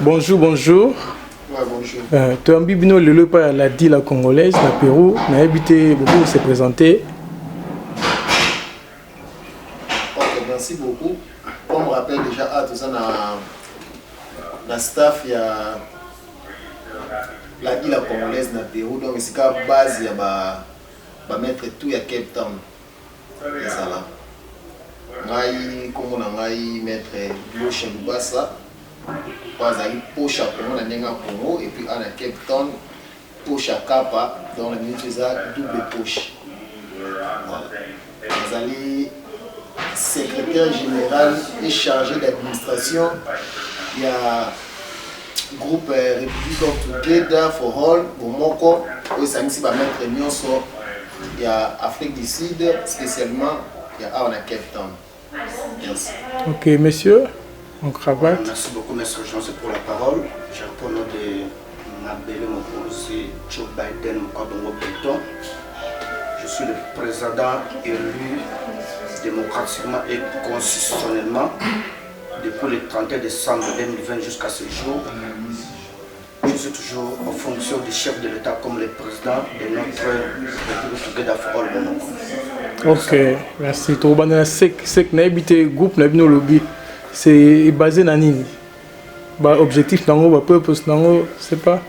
Bonjour, bonjour. Ouais, bonjour. Tu as bino le pas la dit la congolaise, la Pérou, n'a habité beaucoup se présenter. Ok, merci beaucoup. On me rappelle déjà tout ça dans staff il y a la dit la congolaise na Pérou, donc c'est la base il y a mettre tout à Cape Town. C'est ça là. Ngai comme on a ngai mettre Gauche Lubasa. Pas aller poche à Congo na nenga Congo et puis à Cape Town poche à Kapa dans la minute ça double poche. Vous allez secrétaire général et chargé d'administration. Il y a groupe République of Together for All Bomoko où ça ici va mettre Nyonso. Il y a Afrique du Sud spécialement il y a à Cape Town. Merci. Ok, messieurs, en cravate. Merci beaucoup, Monsieur Jean, pour la parole. J'ai pour nom de Nabele Mokosi Joe Biden Mokadongo Béton. Je suis le président élu démocratiquement et constitutionnellement depuis le 31 décembre 2020 jusqu'à ce jour. Je suis toujours en fonction du chef de l'État comme le président de notre République Together for All Bomoko. Ok, merci. Tu as sec na habité groupe na bino lobby. C'est basé na nini? Ba objectif nango, ba purpose nango, c'est pas.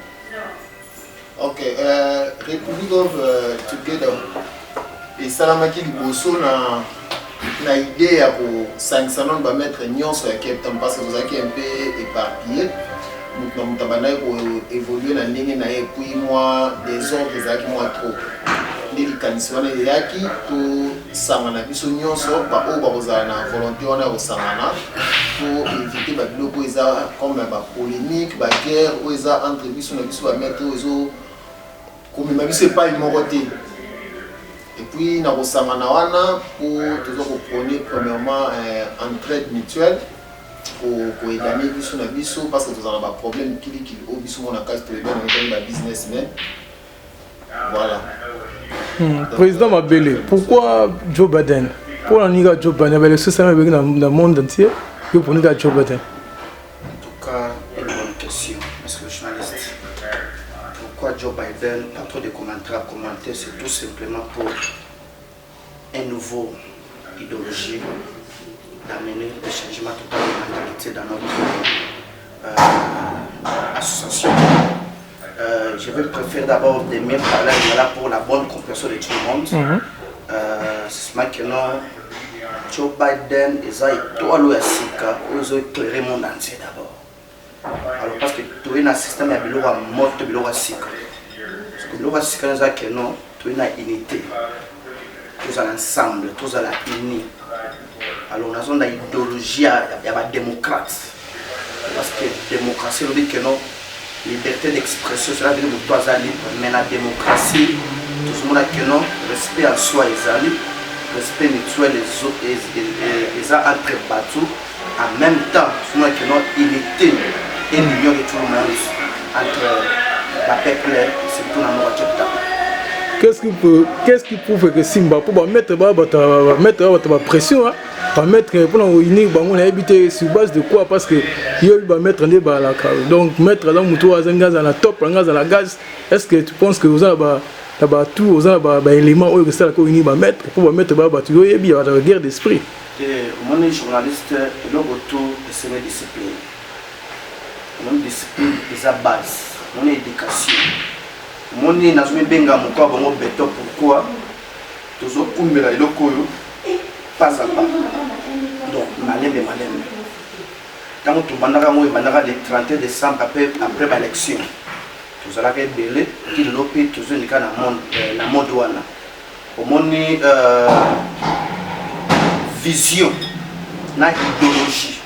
Ok, République of Together. Et salamaki liboso na idée ya ko sanctionner ba mettre nyonso ya Cape Town parce que vous avez un peu éparpillé. Nous avons évolué dans les années et puis moi des ordres qui moi trop. Les candidatures les yaki to sangana biso nyonso ba o ba kozana volonté on a osangana pour éviter ba biloko eza comme ba polémique ba guerre ou eza entre biso na biso ba mettre ozo comme ma biso pas immoralité. Et puis na osangana wana pour toujours prôner premièrement entraide mutuelle. Pour égayer biso na biso parce que nous avons un problème qui au biso mon cas to bien on businessman. Voilà. Président Mabele, pourquoi Joe Biden? Pour la Niga Joe Biden, avec le système dans le monde entier, que pour Niga Joe Biden? En tout cas, une bonne question, monsieur le journaliste. Pourquoi Joe Biden? Pas trop de commentaires à commenter, c'est tout simplement pour un nouveau idéologie d'amener des changements total de mentalité dans notre association. Je vais préférer d'abord de mieux parler là pour la bonne compréhension de tout le monde. C'est ce que Joe Biden est tout à l'eau à Sika, ils ont éclairé le monde entier d'abord. Alors parce que tout est un système à bilou à mort de bilou à Sika. Parce que bilou à Sika nous a que non, tout est une unité, tous à l'ensemble, tous à la unie. Alors, nous avons une idéologie, il y a des démocrates. Parce que la démocratie, nous dit que non, liberté d'expression, cela veut dire que nous sommes libres. Mais la démocratie, tout le monde a que non, respect en soi est libre, respect mutuel les uns entre battus. En même temps, tout le monde a que non, unité et l'union de tout le monde entre la peuple et surtout dans notre temps. Qu'est-ce qui prouve que Simba pour mettre la pression, pour mettre pour unir on a habité sur base de quoi? Parce que il va mettre des balles à la donc mettre dans moto à gaz à la top à la gaz. Est-ce que tu penses que vous avez tout vous avez élément où ça la unir va mettre pour mettre tu vois il y a une guerre d'esprit. Mon journaliste le retour de cette discipline. Mon discipline est à base, mon éducation. Mon nazumi benga moko bango beto pourquoi tozo kumbela eloko yo pas à pas donc malembe quand tu bandaka mo bandaka le 31 décembre après l'élection tous allons belé qui lopi tous ni kana na monde wana omoni vision na idéologie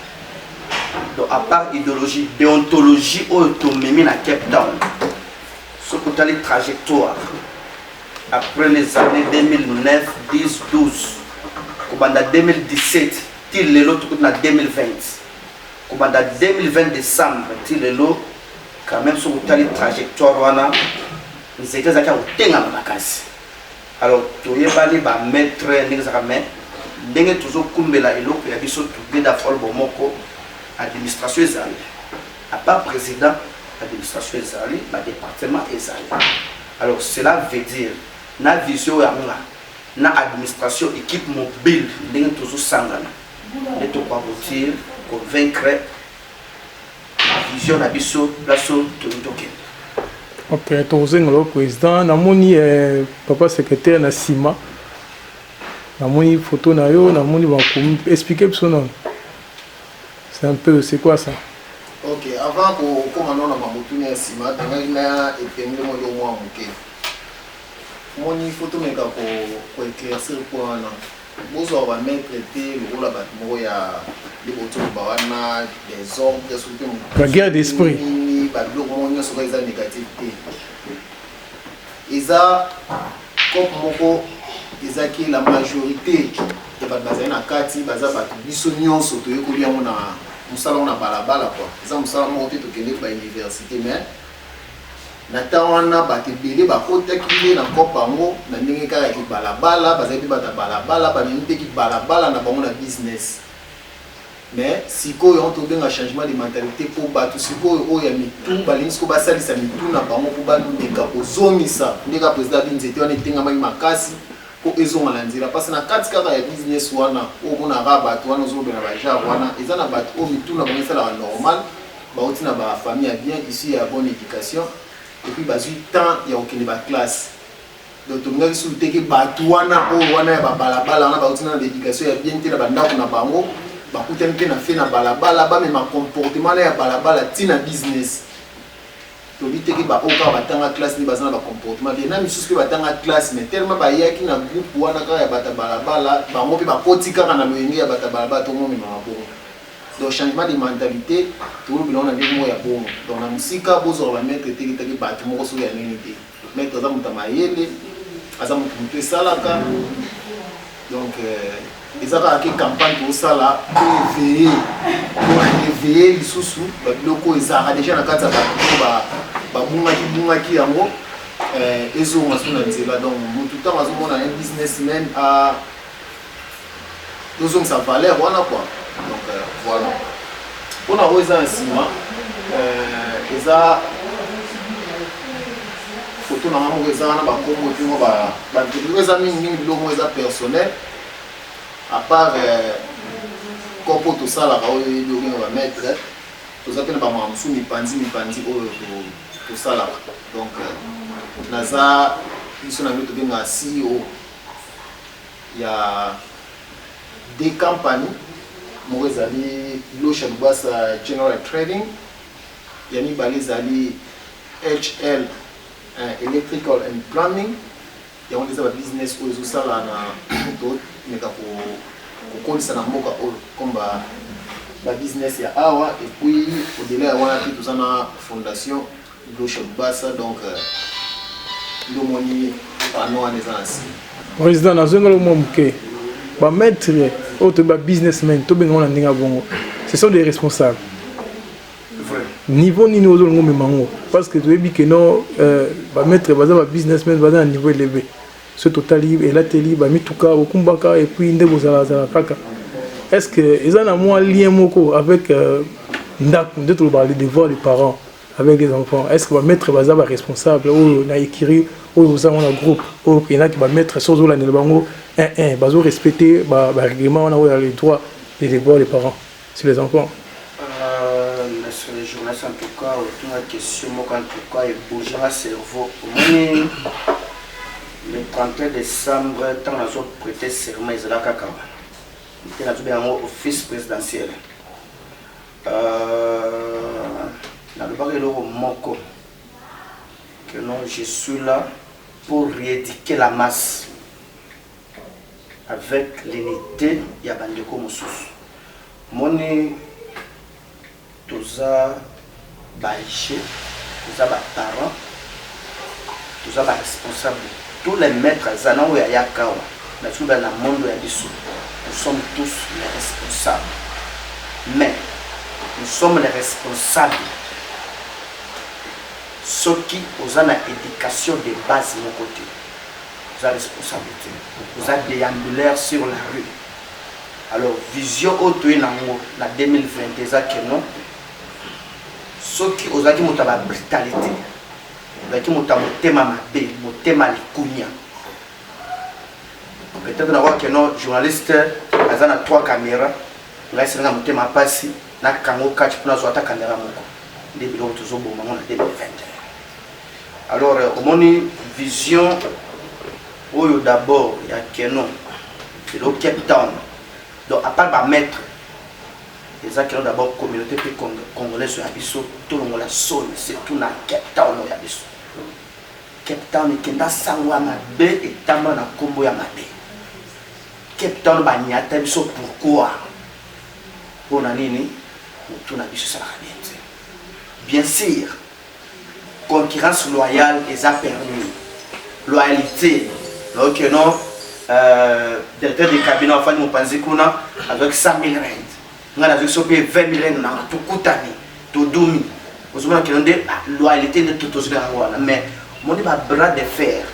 donc à part idéologie déontologie autonomie na Cape Town. Côté les trajectoires après les années 2009, 10, 12, en 2017, il est l'autre côté en 2020, en 2020 décembre, il est l'autre quand même sur les trajectoires, nous étions à la case. Alors, tu es allé mettre un examen, toujours kumbela et l'autre, il y a des choses qui sont Bomoko, administration ezali. À part président, administration ezali, département ezali. Alors cela veut dire na vision ya nga, na administration équipe mobile ndenge toujours sangana. Et to quoi aboutir, convaincre vision na biso plaso toke. Ok, tozeng le président, namoni papa secrétaire na Sima. Namoni photo na yo, namoni bakomi expliquer biso non. C'est un peu c'est quoi ça? Ok, avant qu'on commence à m'aboutir à Sima, on a épinglé mon doigt en bouquet. Mon photo mais pour éclaircir le point là. Vous allez mettre le rôle à bâtiment, il y a des boutons barana, des ordres, des soutiens. La guerre d'esprit. Ils ont comme ils qui la majorité de bazali na kati baza bato biso nyonso toyeko bia mona musala on a balabala quoi. Ils ont musala mo te tokende ba université mais na tawana batebele bakotakile na kopango na ndenge kaka ki balabala bazali bata balabala ba minute ki balabala na bango na business. Mais siko yo to benga changement de mentalité pour bato siko o ya mitu balingi ko basalisa mitu na bango pour ba ndeka ozomisa ndeka président binzete wana etenga mai makasi ko ezonga na nzira parce na kati kaka ya business wana o mona ba bato wana ozobena ba jar wana eza na bato o mitu na bango sala normal ba otina ba famille bien ici à bonne éducation et puis bazui temps ya okende ba classe donc to ngai su teke bato wana o wana ya ba balabala wana ba otina na éducation ya bien te na bandako na bango bakutani mpe na fe na balabala bamema comportement na ya balabala ntina business tobi teke baoka batanga classe nde baza na bacomportement bien na misusu mpe batanga classe mais tellement bayaki na groupe wana kaka ya bata balabala bango mpe bakoti kaka na loyenge ya bata balabala tomomema mabongo donc changement de mentalité tolobela wana ndenge moko ya bongo donc na mosika bozwaka bamaître teke teke bato moko soki ya nini te maître aza moto ya mayele aza moto esalaka donc ils ont une campagne pour ça là pour éveiller les sous les locaux ils ont déjà la carte ba bunga ki yango ils ont masu na nzela donc tout temps on a un businessman à nous on ça valeur voilà quoi donc voilà on a osé un ciment ils a photo na mamo ils a na ba kombo tu ba ils a mingi logo ils a personnel à part quand tout ça là on va mettre tout ça que pas moi sous mi pandi tout ça là donc naza ils sont avec tout bien CEO il y a des compagnies Morizali Lotion Bass General Trading yani balizali HL Electrical and Plumbing il y a des business aux ça là na tout mais pour ça na mboka comme ba business ya awa et puis au-delà ya wana tout ça na fondation Lotion Bass donc le moni pano anezansi président nazonga lo momuke ba maître auto ba businessmen to benga na ndinga bongo ce sont des responsables niveau nini ozolongo memango parce que tu ebi que non ba maître baza ba businessmen baza na niveau élevé ce total et la télé ba mituka okumbaka et puis ndebo za kaka est-ce que ils ont un moins lien moko avec ndako de parler des devoirs des parents avec les enfants est-ce que ba maître baza ba responsable ou na écrit ou ça on a groupe ou il y en a qui ba maître sur la ne bango bazo respecter ba règlement on a les droits et les devoirs des parents sur les enfants. Sur les journalistes en tout cas, autour de la question, en tout cas, il bouge le cerveau. Le 31 décembre, tant que nous avons prêté serment, ils ont fait il y a un office présidentiel. Dans le baril de Moko, que non, je suis là pour rééduquer la masse avec l'unité de Bandeko Moussous. Moni tous ça baïché, tous ça parents, tous ça responsables, tous les maîtres Zana ou Yakawa, dans le monde nous sommes tous les responsables. Mais nous sommes les responsables. Ceux qui ont une éducation de base de mon côté, vous avez responsabilité. Vous avez déambulaire sur la rue. Alors, vision auto est en 2020, c'est que non. Ceux qui ont dit que la brutalité, qui ont thème à ma bé, mon thème à l'écounia. Peut-être que non, journaliste, ils ont 3 caméras, ils ont un thème à passer, ils ont 4 caméras. Depuis le toujours bon moment en 2020. Alors, au moins, vision, d'abord, il y a Kenon, c'est le Cape Town. Donc, à part ma maître, les gens qui ont d'abord communauté congolaise sur Abisso, tout le monde a sonné, c'est tout dans Cape Town. Cape Town, il y a Sangwa Mabe et Tama na Kombo ya Mabe. Cape Town, il y a Abisso pourquoi? Pour Nanini, tout na Abisso Salarié. Bien sûr, concurrence loyale est permis. Loyalité, donc non, directeur du cabinet, enfin, nous pensons qu'on a avec 100 000 rentes. Nous avons avec 20 000 rentes, tout coutani, tout doumi. Vous savez que nous avons loyalité de tout le monde. Mais, on dit bras de fer,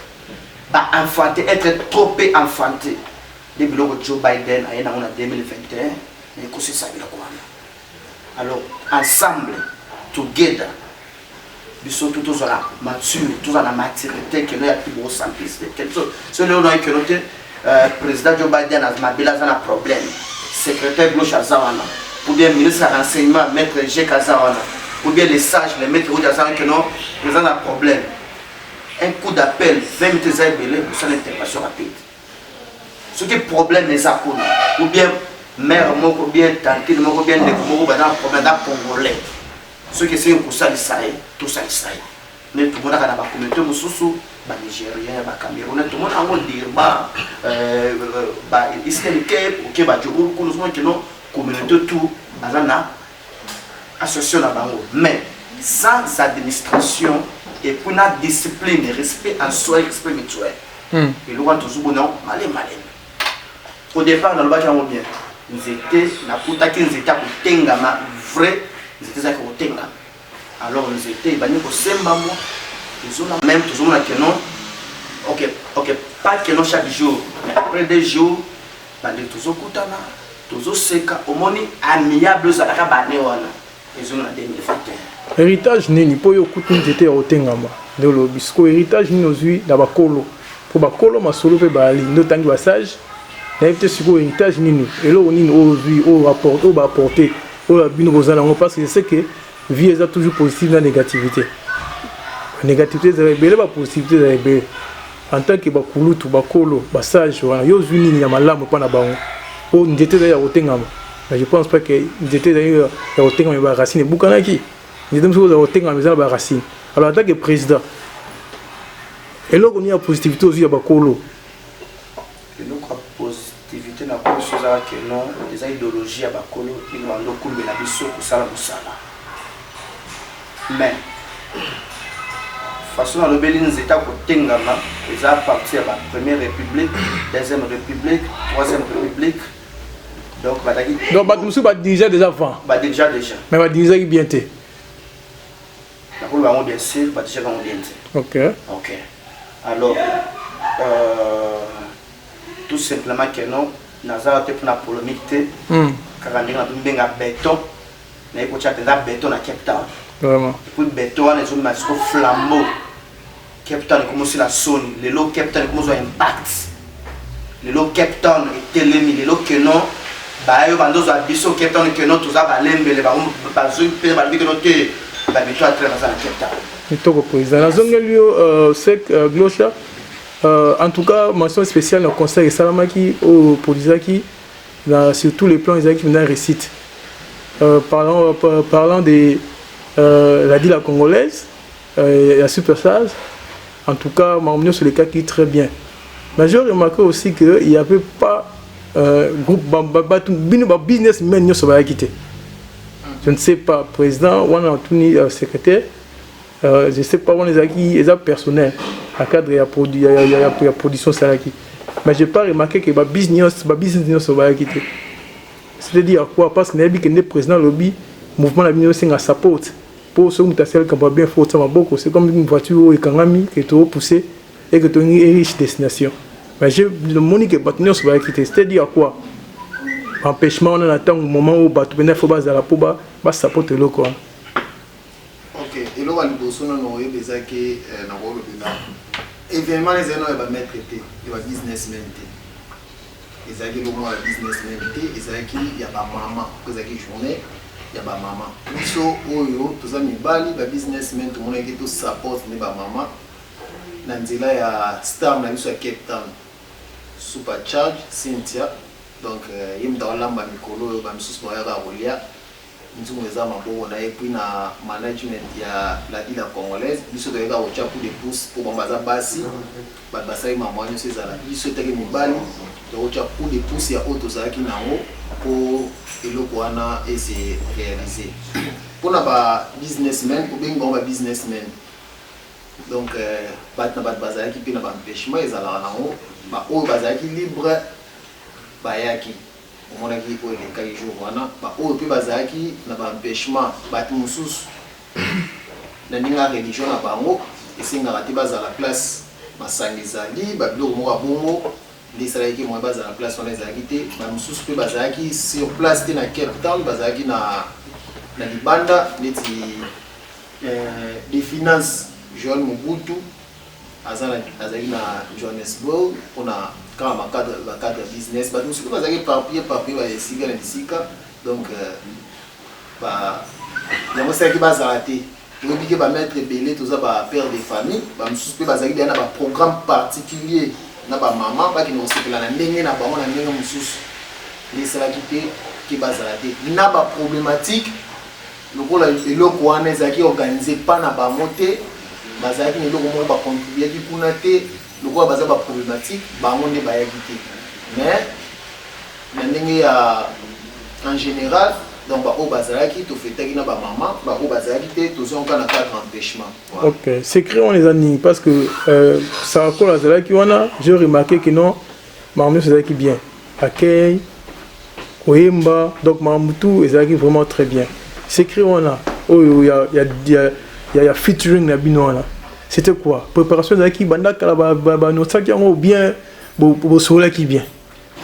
enfanté, être trop enfanté. Depuis que Joe Biden a eu en 2021, mais c'est ça. Alors, ensemble, together, nous sommes tous la mature, tous la maturité que nous avons plus de simplicité. Si nous avons que notre président Joe Biden a un problème, secrétaire gauche à Zawana, ou bien ministre de renseignement, maître G. Kazawana, ou bien les sages, les maîtres de Zawana, que nous avons un problème. Un coup d'appel, 20 minutes de zébélé, pour son intervention rapide. Ce qui est problème, les accords, ou bien mère, ou bien tante, ou bien les problèmes d'un Congolais. Ceux qui sont pour ça, tout ça, mais tout le monde a la communauté, les Nigériens, les Camerounais, tout le monde a dit que la communauté, tout, association à Bango. Mais sans administration et pour la discipline, respect en soi, respect mutuel. Et nous avons toujours bon, malin. Au départ, dans le bac, bien. Nous étions, nous étions vrai. Ils étaient au Tenga. Alors nous étions même toujours que non. Ok, pas que non chaque jour, mais après des jours, nous toujours Koutana, toujours Seka, au moins amiable à la Banéwana. Ils ont en 2021. Héritage nini, pour y écouter au Tenga. De l'obisco, héritage nini aux huiles d'Abakolo. Pour Bakolo, ma solo peut bali, notamment passage. N'avez sur héritage nini. Et là, on est aux huiles, au rapport, au bas porté. Parce que je sais que la vie est toujours positive dans la négativité. La négativité, c'est la positivité. En tant que bakulutu, bakolo, basage, yo zuni ni malamu pas na bango. Oh, nous étions d'ailleurs au Tengama. Je pense pas que nous étions d'ailleurs au Tengama mais racine bukanaki. Nous étions au Tengama mais racine. Alors en tant que président, et là on y a positivité aussi à bakolo. Activité na ko chose que non des idéologies à bakolo ils vont donc kumbe na biso ko sala musala mais façon le belin état ko tengama ils a parti à la première république, deuxième république, troisième république. Donc badaki donc batmusu ba déjà avant déjà mais ba déjà bien té na ko ba bien sûr ba déjà bien té. OK alors tout simplement que non, nous avons été pour la polémique, car nous avons un béton, nous avons un béton à Cape Town. Vraiment. Puis le béton, nous avons un flambeau. Cape Town est commencé la sonne, le lot Cape Town est commencé à impact. Le lot Cape Town est télémi, le lot que non, bah, il y a des abyssaux Cape Town que non, tous à l'embe, les barons, bazou, puis les que non, bah, béton à très à Cape Town. Et toi, président, la zone lieu sec, Glocha. En tout cas, mention spéciale dans le conseil de Salamaki au Polizaki, sur tous les plans, ils ont une récite. Parlant de la DILA congolaise, la super sage, en tout cas, ma sur les cas qui est très bien. Mais j'ai remarqué aussi qu'il n'y avait pas groupe businessmen qui sont quittés. Je ne sais pas, président, ou un secrétaire, je ne sais pas, on les acquis personnels. À cadre de la production salaki. Mais je n'ai pas remarqué que le business va quitter. C'est-à-dire quoi? Parce que le président lobby, le mouvement de la a support. Pour ceux qui ont bien fait, c'est comme une voiture qui est poussée et qui est une riche destination. Mais je me dis que le business va quitter. C'est-à-dire quoi? empêchement on attend au moment où bato bena faut bazala pour ba support le quoi. OK, et là on bosse on no yebeza ke na rolo bina. Événement les eno ba mettre té, il va businessman té. Ezaki le mois businessman té, ezaki ya ba maman, ezaki journée ya ba maman. Biso oyo toza mibali ba businessman to mona ke to support ne ba maman. Na nzela ya star na biso ya Cape Town. Supercharge Cynthia. Donc yim da lamba mikolo ba misusu ba ya rolia. Nzungu eza maboko na et puis na management ya la ville congolaise biso de ga ocha coup de pouce pour bambaza basi ba basai maman ñu sezala biso teke mibali de ocha coup de pouce ya auto zaki nango pour eloko wana et se réaliser pour na ba businessmen ou bien ba businessmen donc bat na bat bazaki pe na ba empêchement ezala nango ba o bazaki libre ba yaki on a dit pour les cas jour wana ba o pe bazaki na ba empêchement ba mususu na ninga religion na bango esinga rati baza la place masangizali ba bilo mo abongo les salariés qui mo baza la place on les a quitté ba mususu pe bazaki sur place na Cape Town bazaki na libanda neti des finances Joel Mobutu azali na Johannesburg on a quand ma cadre business bah nous ce que vous avez papier va ici donc bah il y a aussi qui va s'arrêter vous oubliez va mettre belé tout ça va père des familles bah nous ce que vous avez dans un programme particulier na ba maman pas qui nous aussi la ndenge na ba on a ndenge mususu les salariés qui va s'arrêter na ba problématique le rôle et le quoi nezaki organisé pas na ba monter bazaki ne loko mo ba contribuer qui kuna te le quoi baza ba problématique ba monde ba yaki mais ndenge ya en général donc ba o bazaki to fetaki na ba maman ba o bazaki te to zonka na cadre empêchement. OK, c'est créé on les années parce que ça colle à cela qui on a j'ai remarqué que non maman c'est qui bien accueil Oyemba donc Mamutu est vraiment très bien. C'est créé on a oh il y a featuring na bino là. C'était quoi? Préparation d'aki banda kala ba no saki ngo bien bo sola qui bien.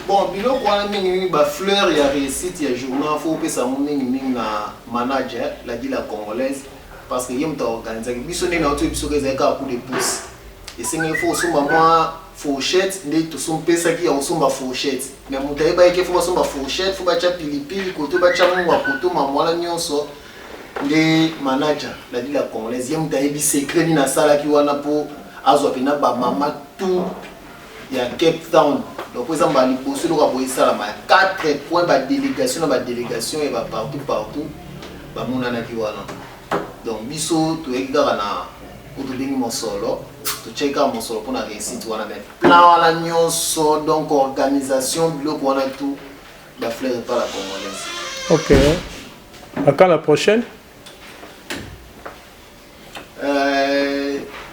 Bon, bilo kwa mingi ba fleur ya réussite ya journal faut que ça mingi na manager la ville congolaise parce que yem ta organiser biso ne na auto biso ke zaka coup de pouce. Et c'est il faut soma moi fourchette ndé to son pesa ki ya soma fourchette. Mais mutaye ba ke faut soma fourchette faut ba cha pilipili koto ba cha mwa koto mamwala nyonso. Les managers la ville congolaise yem tayebi secret ni na sala ki wana po azwa pena ba mama tout ya Cape Town donc pour exemple li bosso lo ka boy sala ma 4 points ba délégation et ba partout ba monana ki wana donc biso to ekaka na otolingi mosolo to cheka mosolo pour na réussite wana mais plan wala nyonso donc organisation biloko wana tout ba fleur pas la congolaise. OK. À quand la prochaine?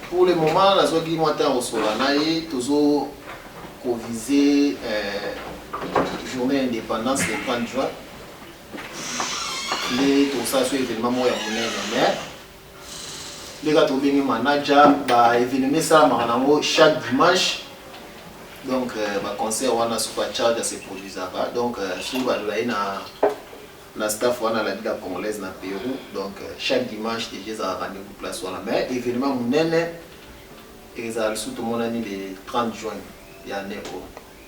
Pour le moment, la zone qui monte au Solanaï, toujours pour viser journée indépendance le 30 juin. Les tout ça sur événement moi ya les gars bien manager ba événement ça marango chaque dimanche. Donc ba concert wana Supercharge se produisera donc sur ba la staff wana la ville congolaise na Pérou donc chaque dimanche déjà ça rendez-vous place wana mais événement munene ezali surtout mon année le 30 juin ya neko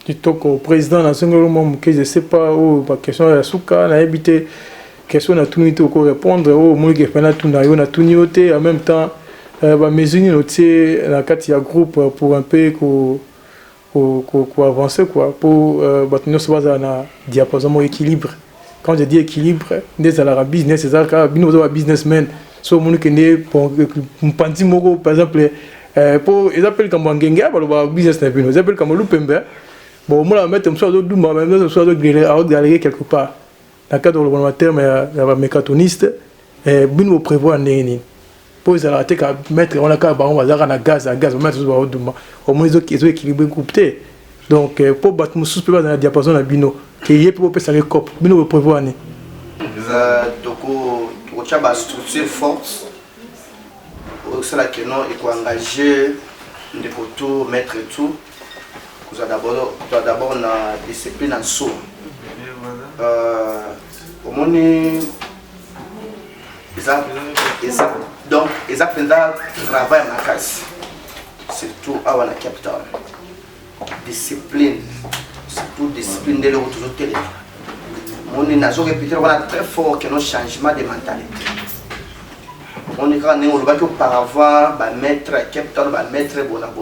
kitoko président na songolo mo que je sais pas ou ba question ya suka na habité question na tunité ko répondre au mo ke fana tuna yo na tunioté en même temps ba mesuni noté na kati ya groupe pour un peu ko avancer quoi pour ba tunio so baza na diapason mo équilibre. Quand je dis équilibre, des à la business, c'est ça, quand nous sommes businessmen, so mon qui n'est pour panti moko par exemple, pour ils appellent comme Bangenga, pour le business n'est plus, ils appellent comme Lupembe. Bon, moi la mettre comme ça, d'autres douma, même ça, d'autres galérer quelque part. Dans le cadre de le terme, il y a un mécatoniste, bien vous prévoir néni. Pour ils arrêter qu'à mettre, on a qu'à baron, on va à gaz, on mettre sur le douma. Au moins ils ont équilibré coupé. Donc pour battre mon sous-peu dans la diapason à bino. Qui est pour passer les copes, mais nous prévoyons. Donc, on a une structure forte. C'est là que nous avons engagé des poteaux, mettre tout. Nous avons d'abord une discipline en saut. au monde donc ils apprennent à travailler à ma case, surtout à la capitale. Discipline, surtout discipline de l'autre côté. On est répété très fort que nos changements de mentalité. On est quand même auparavant, maître capitale, maître bona.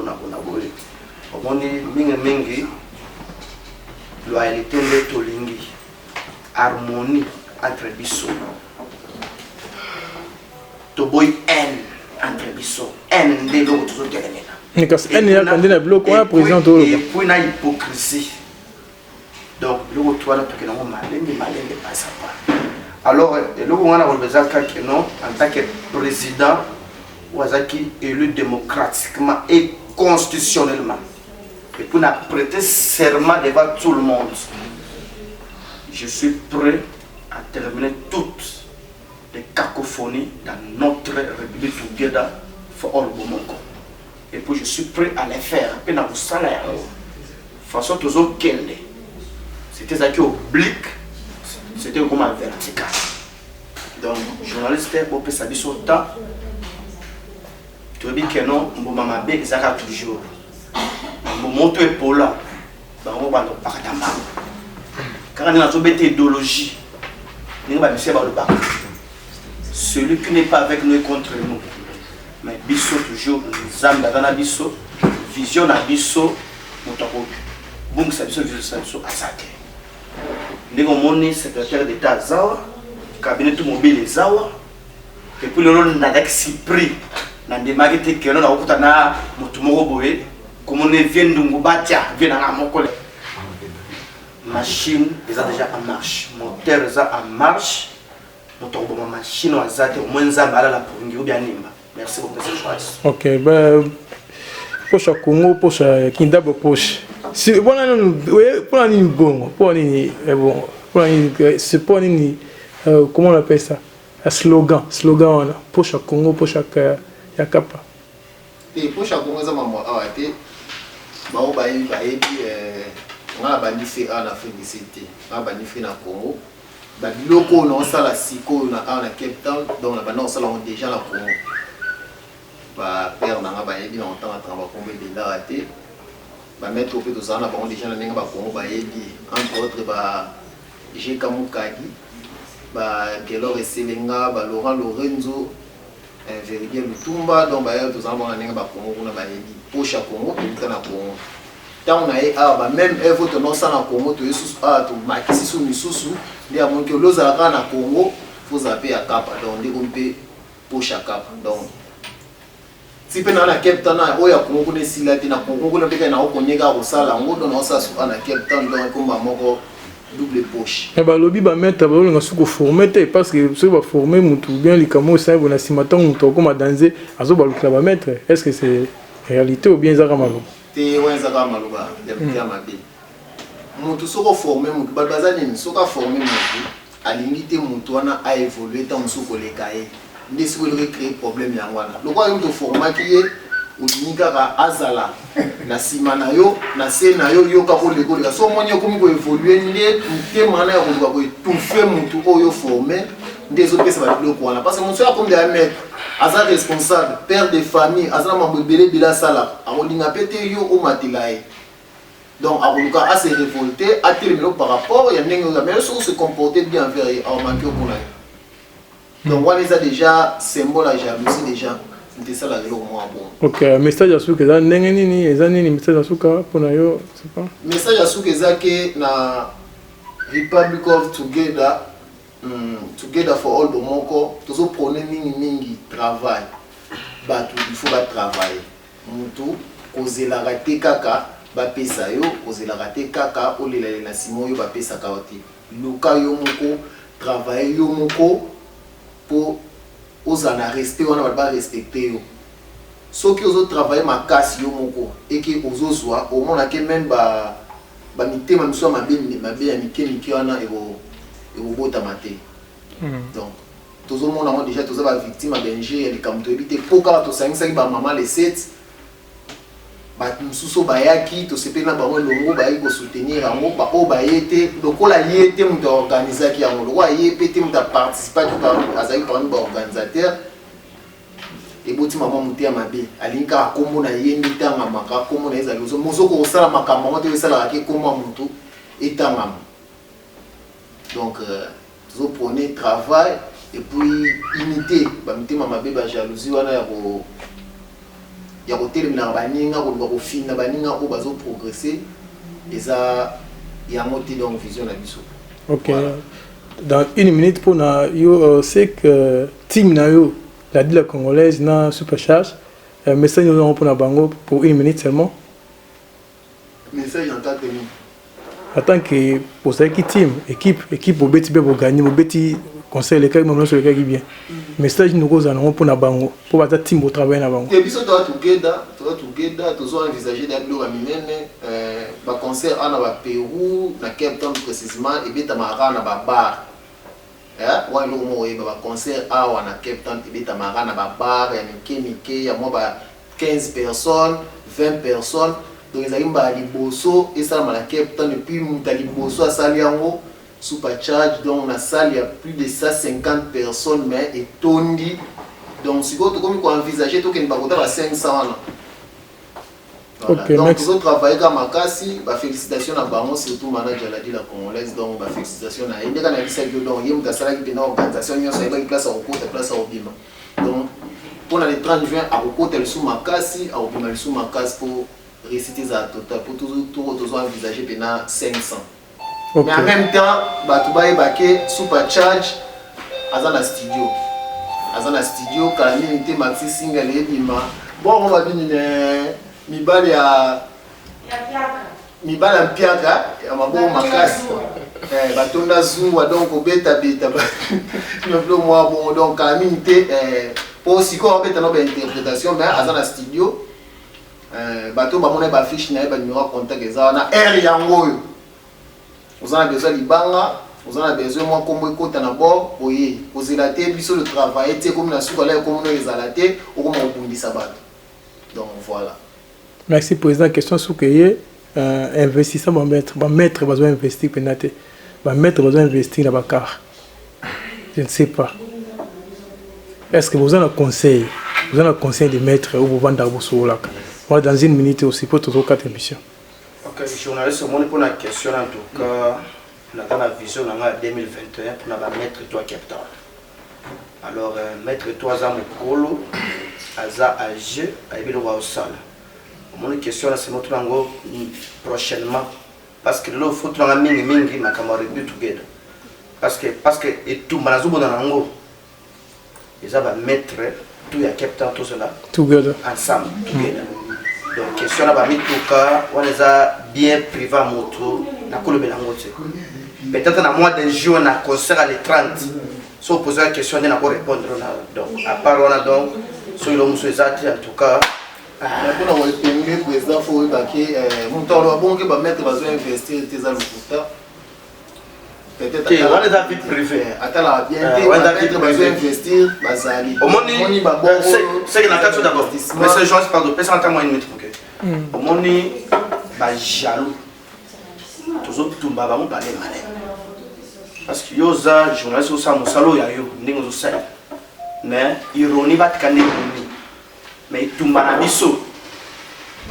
On est mingi loyauté de tolingi, harmonie entre biso. Toboy haine entre biso, haine de l'autre côté. Et puis la hypocrisie. Donc, le retour à la alors, on a besoin en tant que président, Ouazaki élu démocratiquement et constitutionnellement. Et pour prêter serment devant tout le monde, je suis prêt à terminer toutes les cacophonies dans notre République Together for all Bomonko. Et puis je suis prêt à les faire. Puis dans le salaire, de façon toujours kende. C'était ça qui oblique, c'était comme un vertical. Donc, journaliste, on peut s'habiller sur le temps. Tu dis que non, on va m'habiller, ça va toujours. On va monter pour là. On va nous parler d'un mal. Car on a une idéologie. On va nous le bac. Celui qui n'est pas avec nous est contre nous. Mais biso toujours zamba dans la biso vision na biso motako bon ça biso asake ndeko moni secrétaire d'état zawa cabinet tout mobile zawa et puis le na d'expri na demaki te keno na okuta na motu moko boye comme on est vient ndungu batia vient na mokole machine est déjà en marche moteur est en marche motoko ba machine wa zate au moins zamba la pour ngi bien nimba. Merci beaucoup, M. Schwartz. Ok, ben, poche à Congo, poche à Kindabo, poche. Si vous avez un bon, c'est pas un, comment on appelle ça? Un slogan, poche à Congo, poche à Yakapa. Et poche à Congo, ça m'a arrêté. On a banni en Afrique du Sud, on a banni en Congo. Locaux, on a la Siko, on a la Cape Town, donc on a déjà la Congo. Père n'a pas été longtemps à travailler de l'arrêté. Mettre au fait de ça, on a déjà la Congo, entre autres, G. Kamukadi, Gelor et Selenga, Laurent Lorenzo, Vérité Lutumba, donc tout ça, on a Congo, on a Pocha Congo, et on a Congo. Tant on a même œuvre de nos sans Congo, tu es sous Makisi sous Misusu, il y a mon que l'os à la Congo, il faut zapper à Cap, donc on peut Pocha Cap. Donc, si vous avez un Cape Town, vous avez un Congo, vous avez un Congo, vous avez un Congo, vous avez un Cape Town, vous avez un double poche. Et bien, lobby va mettre un formé parce que si vous formez bien les camos, ça vous n'avez pas comme danser, à ce que va mettre. Est-ce que c'est réalité ou bien ça va malo? C'est ça va malo, c'est bien ma vie. Mutu soko formé, mutu bazani soka formé mutu, à limiter mutu a évolué dans soko les cahiers. Ndé si vous voulez créer problème yangwana. Le quoi de format qui est ou nika azala na simana yo na sena yo yo ka ko lego la so monyo komi ko évoluer ndé te mana ko ko tout fait mutu oyo formé ndé zo pesa ba bloc wana parce que mon soeur comme de mettre azala responsable père de famille azala mambelé bila sala a olinga pété yo o matilae. Donc à se révolter à terminer par rapport il y a mais se comporter bien envers en manquer pour la. Donc, on a déjà symbole à jalousie déjà. C'était ça la vélo moins bon. Ok, message à ceux qui ont des message à ceux qui ont c'est pas. Message à ceux qui ont na Republic of Together, Together for all Bomoko. Tous prenez mingi travail. Il faut pas travailler. Mutu causer la raté kaka, ba pesa yo, causer la raté kaka, o le la simo yo ba pesa kaoti. Luka yo moko, travailler yo moko. Pour aux en rester, on ne va pas respecter. Ceux qui ont travaillé ma casse et qui ont soit au moins même mité même soit ma bien donc tout le monde a déjà tous les victimes à danger les comme tu éviter pour quand tu sais que maman les 7 bato mosusu bayaki tosepeli na bango elongo bayaki kosoutenir yango baoyo baye te lokola ye te moto aorganizaki yango lokola ye pe te moto aparticipaki azalaki parmi baorganisateur eboti mama mote ya mabe alingi kaka kombo na ye nde etangamaka kombo na ye ezali mozoko kosala makambo yango te esalaka ke kombo ya motu etangama donc tozoprône travail et puis unité bamitema mabe bajalousie wana ya kotelemela baninga koluka kofina baninga oyo bazoprogresse eza yango te donc vision na biso. Ok, dans une minute pour yo c'est que team na yo la dit la congolaise na supercharge message nous avons pour na bango pour une minute seulement. Message en tant que nous. En tant que pour ça qui team équipe au beti pour gagner au beti conseil les cas moment sur les cas qui bien. Message nous cause en pour na bango pour bata team au travail na bango. Et biso to together to envisager d'ablo minene ba concert ana ba Pérou na Cape Town précisément et beta mara na ba bar. Wa lo mo e ba concert awa na Cape Town et beta mara na ba bar ya mike ya mo ba 15 personnes, 20 personnes. Donc ils arrivent à Liboso et ça à Cape Town et puis à Liboso à Saliango Supercharge donc la salle il y a plus de 150 personnes mais et tondi donc si vous comme vous envisagez tout qu'il va à 500 ans. Okay, donc vous travaillez comme Makasi, bah félicitations à Baron surtout manager la dit la congolaise donc bah félicitations à il y a une liste de donc il y a une salle qui est dans organisation il y a une place à Okota place à Obima donc pour le 30 juin à Okota le sous Makasi à Obima le sous Makasi pour réciter ça total pour toujours envisager pendant 500. Okay. Mais en même temps, Batouba et Baké Supercharge Azana studio. Azana studio Kalami était maxi single et bima. Bon on va dire mibali ya piaka ya mabo makasi. Batonda zungwa donc obeta beta. Nous moi bon donc Kalami était pour aussi quoi obeta no interprétation mais Azana studio. Bateau bamona ba fiche na ba numéro contact eza na air yango oyo vous avez besoin libanga vous avez besoin moi kombo ekota na bord oye kozela te biso le travail te comme na suka la comme no ezala te okoma obundisa bato donc voilà. Merci président question soukeye investissant ba mettre besoin investir penate ba mettre besoin investir na ba car je ne sais pas est-ce que vous avez un conseil de mettre ou vous vendre vos solaka dans une minute aussi pour toujours 4 émissions. Ok, journaliste, on pour la question en tout cas, on a la vision en 2021 pour mettre toi Cape Town. Alors, mettre toi à Mokolo, à âgé, à Ebilo au sol. Mon question là, c'est notre langue prochainement. Parce que là, il faut que nous mingi na camarade together. Parce que et tout malazubo dans langue, ils va mettre tout à Cape Town tout cela. Together. Ensemble, together. Donc, question là, en tout cas, on les a bien privé à moto, na peut-être dans le mois de juin, on a concert à les 30. Si vous posez la question, on a pour répondre. Donc, à part on a donc, sur le monsieur Zati, en tout cas. Pour le président, il faut que mettre investir tes alloués. Peut-être que on les a vite privés. Attends, bien investir, au moins, c'est qu'il y a 4 choses d'abord. Mais ces gens, pardon, personne n'entend moins une minute. Au moins, jaloux. Toujours tout le monde va aller malin. Parce que les journalistes au Samosalo, il y a eu mais ironie va te canner. Mais tout le monde a mis ça.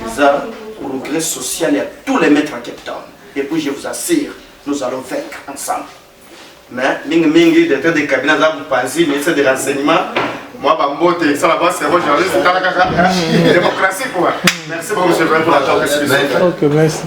Le progrès social, il y a tous les maîtres en Cape Town. Et puis je vous assure, nous allons vaincre ensemble. Mais mingi de des cabinets de ministère des renseignements. Moi, Bambote, ça là-bas, c'est bon, journaliste, c'est la démocratie quoi. Merci beaucoup, monsieur, pour la temps. Ok, merci.